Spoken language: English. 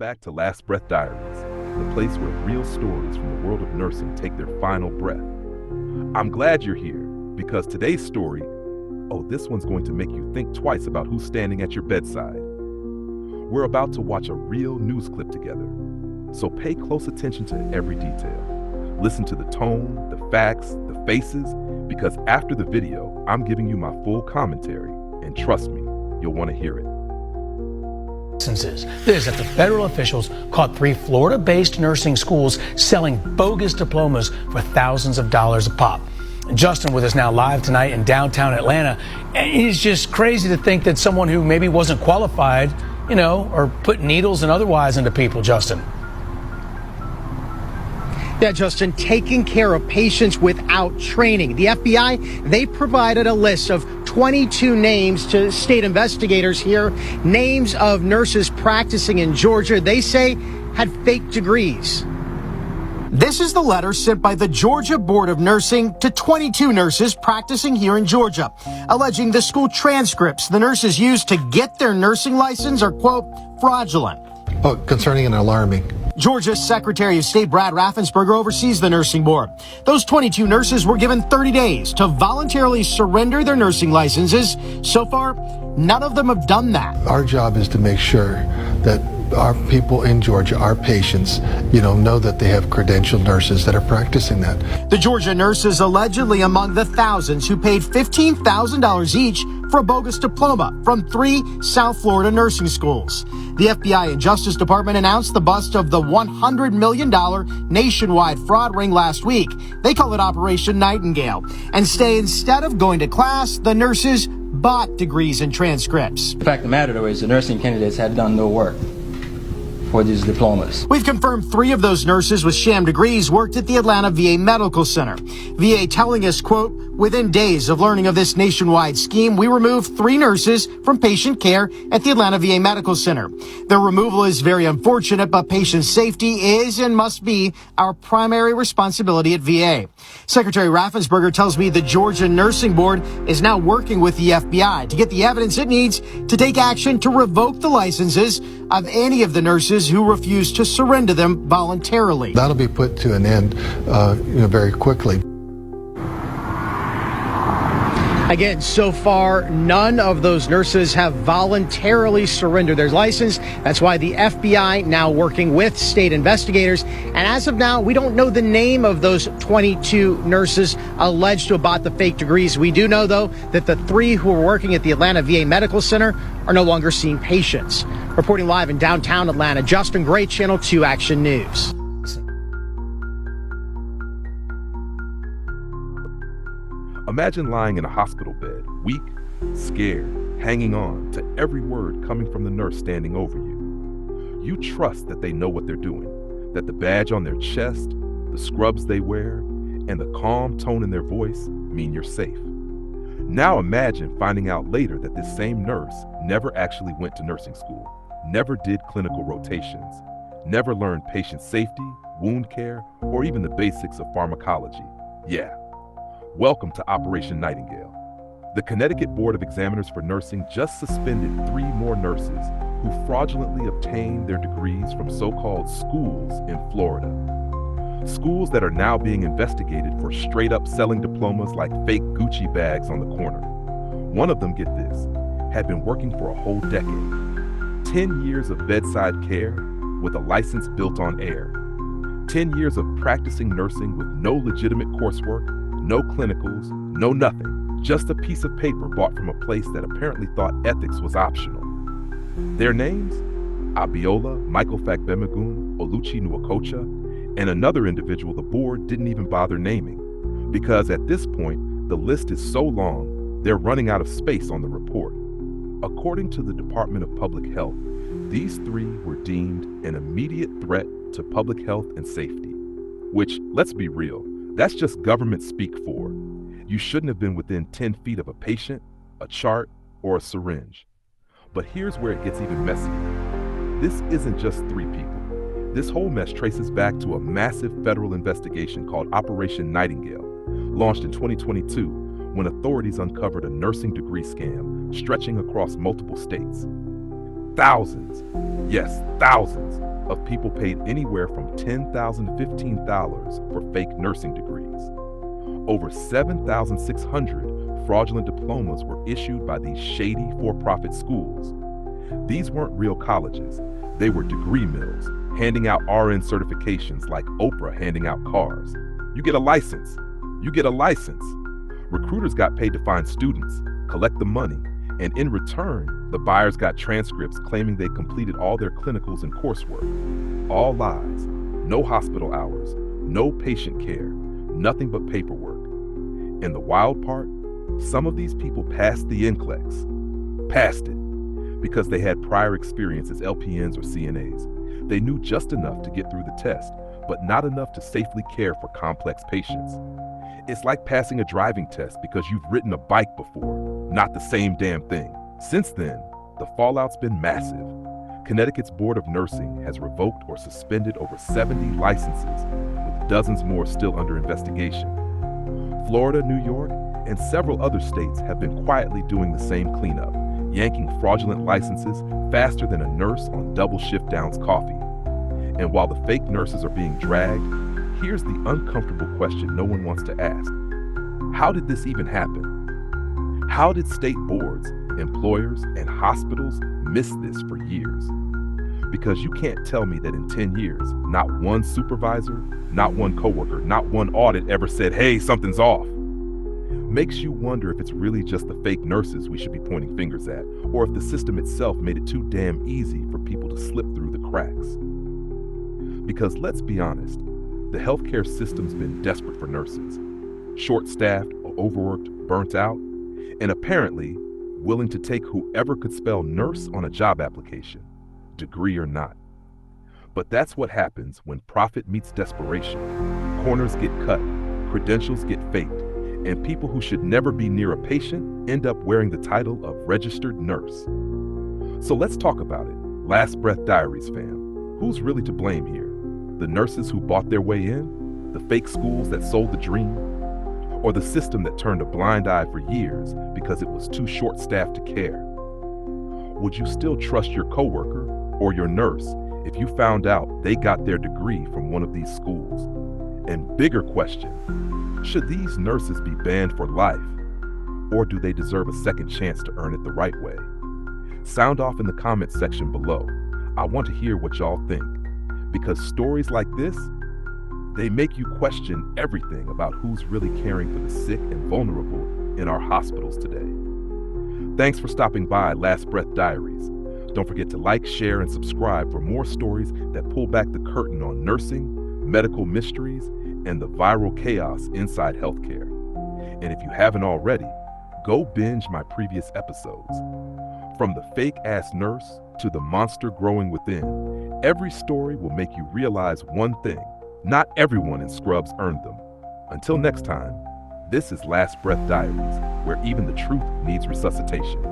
back to Last Breath Diaries, the place where real stories from the world of nursing take their final breath. I'm glad you're here because today's story, this one's going to make you think twice about who's standing at your bedside. We're about to watch a real news clip together, so pay close attention to every detail. Listen to the tone, the facts, the faces, because after the video, I'm giving you my full commentary, and trust me, you'll want to hear it. This after federal officials caught 3 Florida-based nursing schools selling bogus diplomas for thousands of dollars a pop. Justin with us now live tonight in downtown Atlanta. It's just crazy to think that someone who maybe wasn't qualified, or put needles and otherwise into people, Justin. Yeah, Justin, taking care of patients without training. The FBI, they provided a list of 22 names to state investigators here. Names of nurses practicing in Georgia, they say, had fake degrees. This is the letter sent by the Georgia Board of Nursing to 22 nurses practicing here in Georgia, alleging the school transcripts the nurses used to get their nursing license are, quote, fraudulent. Concerning and alarming. Georgia's Secretary of State Brad Raffensperger oversees the nursing board. Those 22 nurses were given 30 days to voluntarily surrender their nursing licenses. So far, none of them have done that. Our job is to make sure that our people in Georgia, our patients, know that they have credentialed nurses that are practicing that. The Georgia nurses allegedly among the thousands who paid $15,000 each for a bogus diploma from 3 South Florida nursing schools. The FBI and Justice Department announced the bust of the $100 million nationwide fraud ring last week. They call it Operation Nightingale. And instead of going to class, the nurses bought degrees and transcripts. The fact of the matter, though, is the nursing candidates had done no work for these diplomas. We've confirmed 3 of those nurses with sham degrees worked at the Atlanta VA Medical Center. VA telling us, quote, within days of learning of this nationwide scheme, we removed 3 nurses from patient care at the Atlanta VA Medical Center. Their removal is very unfortunate, but patient safety is and must be our primary responsibility at VA. Secretary Raffensperger tells me the Georgia Nursing Board is now working with the FBI to get the evidence it needs to take action to revoke the licenses of any of the nurses who refuse to surrender them voluntarily. That'll be put to an end very quickly. Again, so far, none of those nurses have voluntarily surrendered their license. That's why the FBI now working with state investigators. And as of now, we don't know the name of those 22 nurses alleged to have bought the fake degrees. We do know, though, that the 3 who were working at the Atlanta VA Medical Center are no longer seeing patients. Reporting live in downtown Atlanta, Justin Gray, Channel 2 Action News. Imagine lying in a hospital bed, weak, scared, hanging on to every word coming from the nurse standing over you. You trust that they know what they're doing, that the badge on their chest, the scrubs they wear, and the calm tone in their voice mean you're safe. Now imagine finding out later that this same nurse never actually went to nursing school, never did clinical rotations, never learned patient safety, wound care, or even the basics of pharmacology. Yeah. Welcome to Operation Nightingale. The Connecticut Board of Examiners for Nursing just suspended 3 more nurses who fraudulently obtained their degrees from so-called schools in Florida. Schools that are now being investigated for straight-up selling diplomas like fake Gucci bags on the corner. One of them, get this, had been working for a whole decade. 10 years of bedside care with a license built on air. 10 years of practicing nursing with no legitimate coursework, no clinicals, no nothing, just a piece of paper bought from a place that apparently thought ethics was optional. Their names? Abiola Michael Fagbemigun Oluchi Nuokocha, and another individual the board didn't even bother naming, because at this point, the list is so long, they're running out of space on the report. According to the Department of Public Health, these 3 were deemed an immediate threat to public health and safety, which, let's be real, that's just government speak for. You shouldn't have been within 10 feet of a patient, a chart, or a syringe. But here's where it gets even messier. This isn't just 3 people. This whole mess traces back to a massive federal investigation called Operation Nightingale, launched in 2022 when authorities uncovered a nursing degree scam stretching across multiple states. Thousands, yes, thousands of people paid anywhere from $10,000 to $15,000 for fake nursing degrees. Over 7,600 fraudulent diplomas were issued by these shady for-profit schools. These weren't real colleges. They were degree mills, handing out RN certifications like Oprah handing out cars. You get a license. You get a license. Recruiters got paid to find students, collect the money, and in return, the buyers got transcripts claiming they completed all their clinicals and coursework. All lies. No hospital hours, no patient care, nothing but paperwork. And the wild part, some of these people passed the NCLEX. Passed it because they had prior experience as LPNs or CNAs. They knew just enough to get through the test, but not enough to safely care for complex patients. It's like passing a driving test because you've ridden a bike before, not the same damn thing. Since then, the fallout's been massive. Connecticut's Board of Nursing has revoked or suspended over 70 licenses, with dozens more still under investigation. Florida, New York, and several other states have been quietly doing the same cleanup, yanking fraudulent licenses faster than a nurse on double shift downs coffee. And while the fake nurses are being dragged, here's the uncomfortable question no one wants to ask. How did this even happen? How did state boards, employers, and hospitals miss this for years? Because you can't tell me that in 10 years, not one supervisor, not one coworker, not one audit ever said, hey, something's off. Makes you wonder if it's really just the fake nurses we should be pointing fingers at, or if the system itself made it too damn easy for people to slip through the cracks. Because let's be honest, the healthcare system's been desperate for nurses, short-staffed, overworked, burnt out, and apparently willing to take whoever could spell nurse on a job application, degree or not. But that's what happens when profit meets desperation. Corners get cut, credentials get faked, and people who should never be near a patient end up wearing the title of registered nurse. So let's talk about it. Last Breath Diaries fam. Who's really to blame here? The nurses who bought their way in? The fake schools that sold the dream? Or the system that turned a blind eye for years because it was too short-staffed to care? Would you still trust your coworker or your nurse if you found out they got their degree from one of these schools? And bigger question, should these nurses be banned for life? Or do they deserve a second chance to earn it the right way? Sound off in the comments section below. I want to hear what y'all think, because stories like this, they make you question everything about who's really caring for the sick and vulnerable in our hospitals today. Thanks for stopping by Last Breath Diaries. Don't forget to like, share, and subscribe for more stories that pull back the curtain on nursing, medical mysteries, and the viral chaos inside healthcare. And if you haven't already, go binge my previous episodes. From the fake-ass nurse to the monster growing within, every story will make you realize one thing: not everyone in Scrubs earned them. Until next time, this is Last Breath Diaries, where even the truth needs resuscitation.